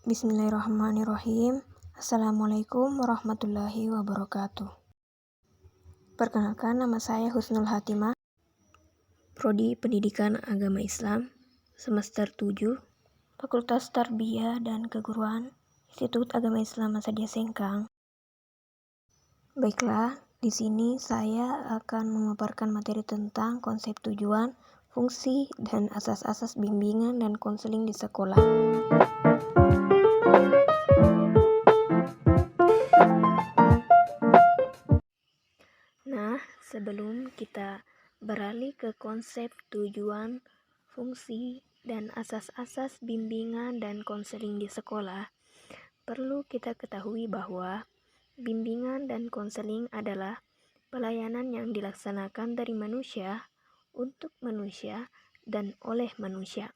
Bismillahirrahmanirrahim. Assalamualaikum warahmatullahi wabarakatuh. Perkenalkan, nama saya Husnul Hatimah, Prodi Pendidikan Agama Islam, semester 7, Fakultas Tarbiyah dan Keguruan, Institut Agama Islam Masadia Sengkang. Baiklah, di sini saya akan memaparkan materi tentang konsep tujuan, fungsi, dan asas-asas bimbingan dan konseling di sekolah. Nah, sebelum kita beralih ke konsep tujuan, fungsi, dan asas-asas bimbingan dan konseling di sekolah, perlu kita ketahui bahwa bimbingan dan konseling adalah pelayanan yang dilaksanakan dari manusia, untuk manusia, dan oleh manusia.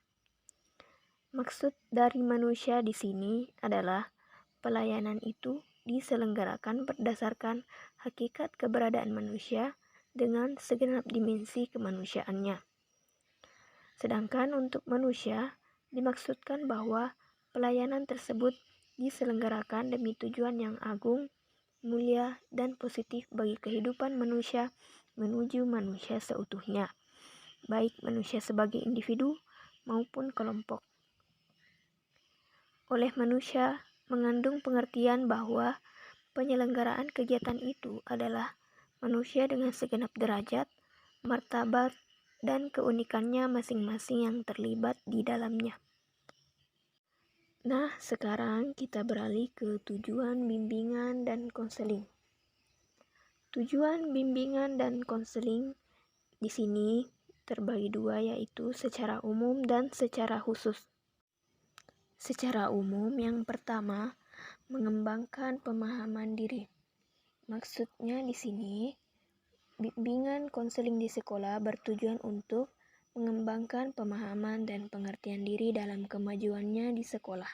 Maksud dari manusia di sini adalah pelayanan itu diselenggarakan berdasarkan hakikat keberadaan manusia dengan segenap dimensi kemanusiaannya. Sedangkan untuk manusia, dimaksudkan bahwa pelayanan tersebut diselenggarakan demi tujuan yang agung, mulia, dan positif bagi kehidupan manusia menuju manusia seutuhnya, baik manusia sebagai individu maupun kelompok. Oleh manusia mengandung pengertian bahwa penyelenggaraan kegiatan itu adalah manusia dengan segenap derajat, martabat, dan keunikannya masing-masing yang terlibat di dalamnya. Nah, sekarang kita beralih ke tujuan bimbingan dan konseling. Tujuan bimbingan dan konseling di sini terbagi dua, yaitu secara umum dan secara khusus. Secara umum, yang pertama, mengembangkan pemahaman diri. Maksudnya di sini, bimbingan konseling di sekolah bertujuan untuk mengembangkan pemahaman dan pengertian diri dalam kemajuannya di sekolah.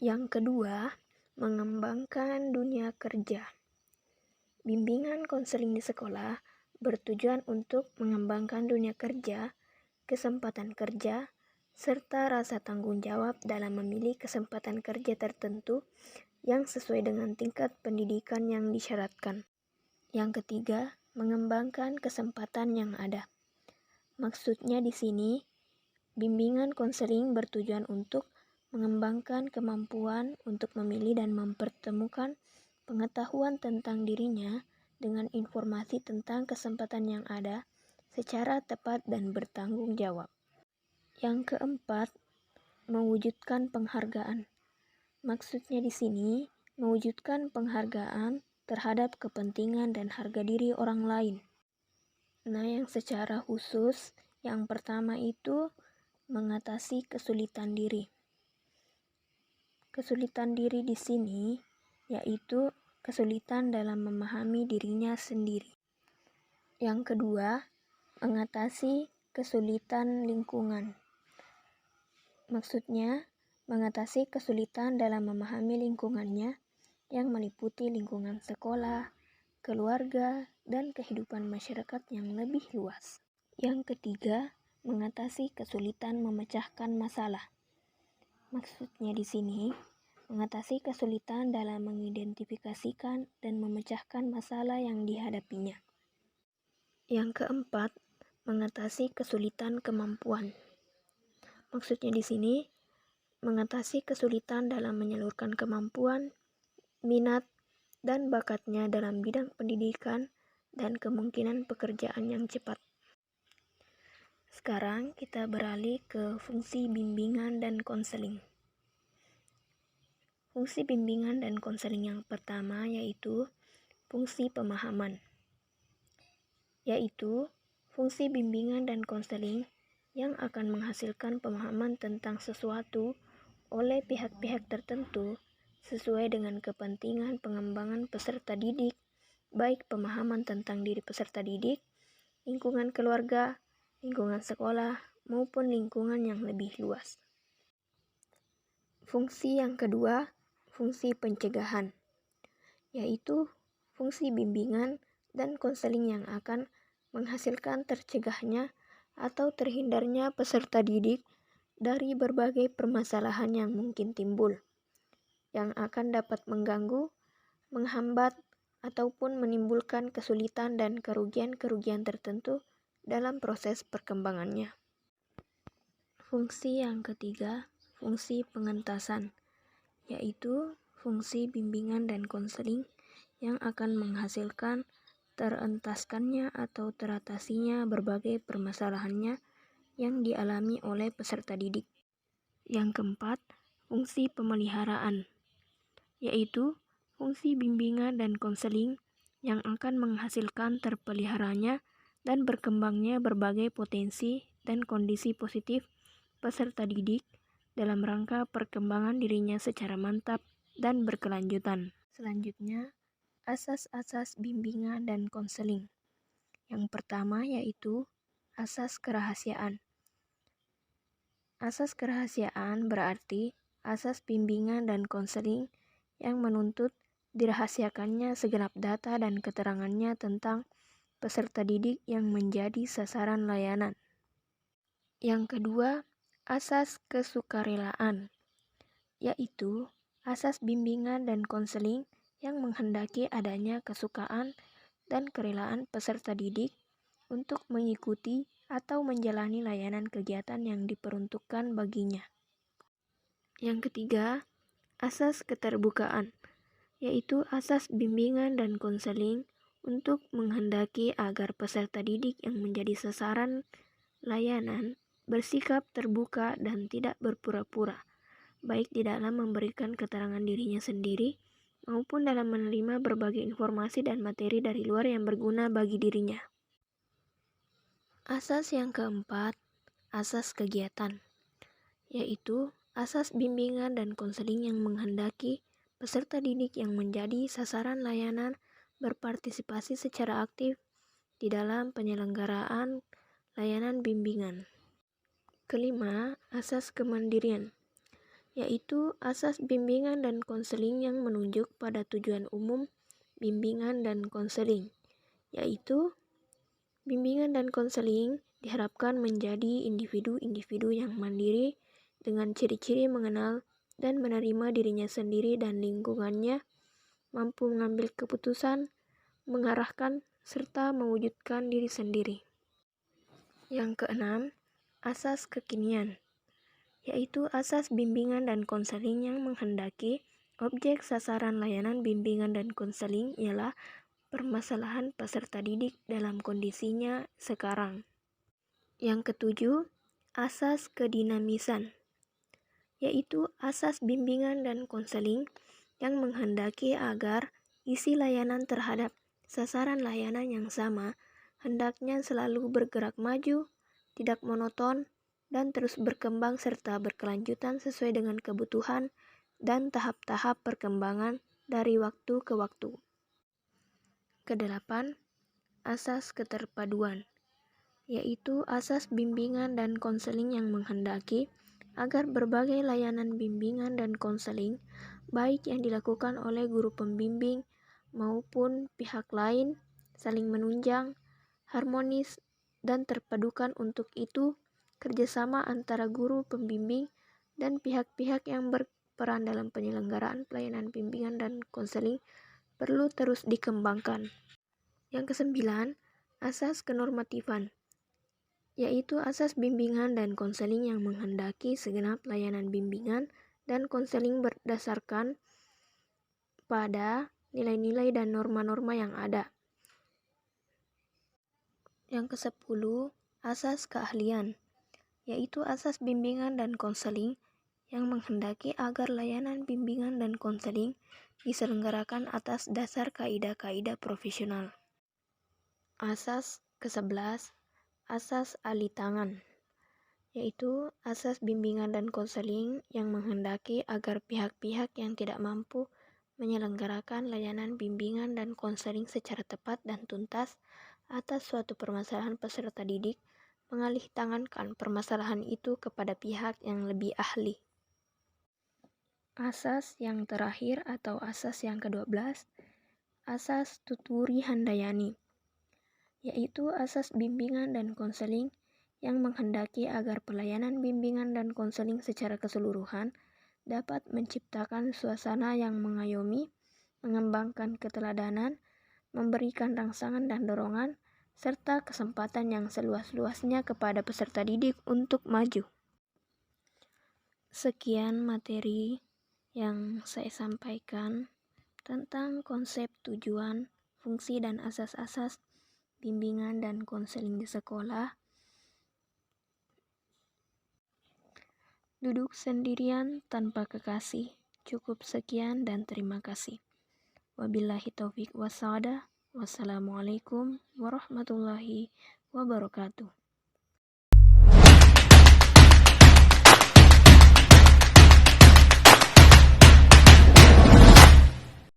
Yang kedua, mengembangkan dunia kerja. Bimbingan konseling di sekolah bertujuan untuk mengembangkan dunia kerja, kesempatan kerja, serta rasa tanggung jawab dalam memilih kesempatan kerja tertentu yang sesuai dengan tingkat pendidikan yang disyaratkan. Yang ketiga, mengembangkan kesempatan yang ada. Maksudnya di sini, bimbingan konseling bertujuan untuk mengembangkan kemampuan untuk memilih dan mempertemukan pengetahuan tentang dirinya dengan informasi tentang kesempatan yang ada secara tepat dan bertanggung jawab. Yang keempat, mewujudkan penghargaan. Maksudnya di sini, mewujudkan penghargaan terhadap kepentingan dan harga diri orang lain. Nah, yang secara khusus, yang pertama itu mengatasi kesulitan diri. Kesulitan diri di sini yaitu kesulitan dalam memahami dirinya sendiri. Yang kedua, mengatasi kesulitan lingkungan. Maksudnya, mengatasi kesulitan dalam memahami lingkungannya yang meliputi lingkungan sekolah, keluarga, dan kehidupan masyarakat yang lebih luas. Yang ketiga, mengatasi kesulitan memecahkan masalah. Maksudnya di sini, mengatasi kesulitan dalam mengidentifikasikan dan memecahkan masalah yang dihadapinya. Yang keempat, mengatasi kesulitan kemampuan. Maksudnya di sini, mengatasi kesulitan dalam menyalurkan kemampuan, minat, dan bakatnya dalam bidang pendidikan dan kemungkinan pekerjaan yang cepat. Sekarang kita beralih ke fungsi bimbingan dan konseling. Fungsi bimbingan dan konseling yang pertama yaitu fungsi pemahaman. Yaitu fungsi bimbingan dan konseling yang akan menghasilkan pemahaman tentang sesuatu oleh pihak-pihak tertentu sesuai dengan kepentingan pengembangan peserta didik, baik pemahaman tentang diri peserta didik, lingkungan keluarga, lingkungan sekolah, maupun lingkungan yang lebih luas. Fungsi yang kedua, fungsi pencegahan, yaitu fungsi bimbingan dan konseling yang akan menghasilkan tercegahnya atau terhindarnya peserta didik dari berbagai permasalahan yang mungkin timbul, yang akan dapat mengganggu, menghambat, ataupun menimbulkan kesulitan dan kerugian-kerugian tertentu dalam proses perkembangannya. Fungsi yang ketiga, fungsi pengentasan, yaitu fungsi bimbingan dan konseling yang akan menghasilkan terentaskannya atau teratasinya berbagai permasalahannya yang dialami oleh peserta didik. Yang keempat, fungsi pemeliharaan, yaitu fungsi bimbingan dan konseling yang akan menghasilkan terpeliharanya dan berkembangnya berbagai potensi dan kondisi positif peserta didik dalam rangka perkembangan dirinya secara mantap dan berkelanjutan. Selanjutnya, asas-asas bimbingan dan konseling. Yang pertama yaitu asas kerahasiaan. Asas kerahasiaan berarti asas bimbingan dan konseling yang menuntut dirahasiakannya segenap data dan keterangannya tentang peserta didik yang menjadi sasaran layanan. Yang kedua, asas kesukarelaan, yaitu asas bimbingan dan konseling yang menghendaki adanya kesukaan dan kerelaan peserta didik untuk mengikuti atau menjalani layanan kegiatan yang diperuntukkan baginya. Yang ketiga, asas keterbukaan, yaitu asas bimbingan dan konseling untuk menghendaki agar peserta didik yang menjadi sasaran layanan bersikap terbuka dan tidak berpura-pura, baik di dalam memberikan keterangan dirinya sendiri maupun dalam menerima berbagai informasi dan materi dari luar yang berguna bagi dirinya. Asas yang keempat, asas kegiatan, yaitu asas bimbingan dan konseling yang menghendaki peserta didik yang menjadi sasaran layanan berpartisipasi secara aktif di dalam penyelenggaraan layanan bimbingan. Kelima, asas kemandirian, yaitu asas bimbingan dan konseling yang menunjuk pada tujuan umum bimbingan dan konseling, yaitu bimbingan dan konseling diharapkan menjadi individu-individu yang mandiri dengan ciri-ciri mengenal dan menerima dirinya sendiri dan lingkungannya, mampu mengambil keputusan, mengarahkan, serta mewujudkan diri sendiri. Yang keenam, asas kekinian, yaitu asas bimbingan dan konseling yang menghendaki objek sasaran layanan bimbingan dan konseling ialah permasalahan peserta didik dalam kondisinya sekarang. Yang ketujuh, asas kedinamisan, yaitu asas bimbingan dan konseling yang menghendaki agar isi layanan terhadap sasaran layanan yang sama hendaknya selalu bergerak maju, tidak monoton, dan terus berkembang serta berkelanjutan sesuai dengan kebutuhan dan tahap-tahap perkembangan dari waktu ke waktu. Kedelapan, asas keterpaduan, yaitu asas bimbingan dan konseling yang menghendaki agar berbagai layanan bimbingan dan konseling, baik yang dilakukan oleh guru pembimbing maupun pihak lain, saling menunjang, harmonis, dan terpadukan. Untuk itu, kerjasama antara guru pembimbing dan pihak-pihak yang berperan dalam penyelenggaraan pelayanan bimbingan dan konseling perlu terus dikembangkan. Yang kesembilan, asas kenormatifan, yaitu asas bimbingan dan konseling yang menghendaki segenap layanan bimbingan dan konseling berdasarkan pada nilai-nilai dan norma-norma yang ada. Yang kesepuluh, asas keahlian, yaitu asas bimbingan dan konseling yang menghendaki agar layanan bimbingan dan konseling diselenggarakan atas dasar kaidah-kaidah profesional. Asas ke-11, asas ali tangan, yaitu asas bimbingan dan konseling yang menghendaki agar pihak-pihak yang tidak mampu menyelenggarakan layanan bimbingan dan konseling secara tepat dan tuntas atas suatu permasalahan peserta didik mengalih tangankan permasalahan itu kepada pihak yang lebih ahli. Asas yang terakhir atau asas yang ke-12, asas tuturi handayani, yaitu asas bimbingan dan konseling yang menghendaki agar pelayanan bimbingan dan konseling secara keseluruhan dapat menciptakan suasana yang mengayomi, mengembangkan keteladanan, memberikan rangsangan dan dorongan, serta kesempatan yang seluas-luasnya kepada peserta didik untuk maju. Sekian materi yang saya sampaikan tentang konsep tujuan, fungsi, dan asas-asas bimbingan dan konseling di sekolah. Duduk sendirian tanpa kekasih. Cukup sekian dan terima kasih. Wabillahi taufiq wassadah. Wassalamualaikum warahmatullahi wabarakatuh.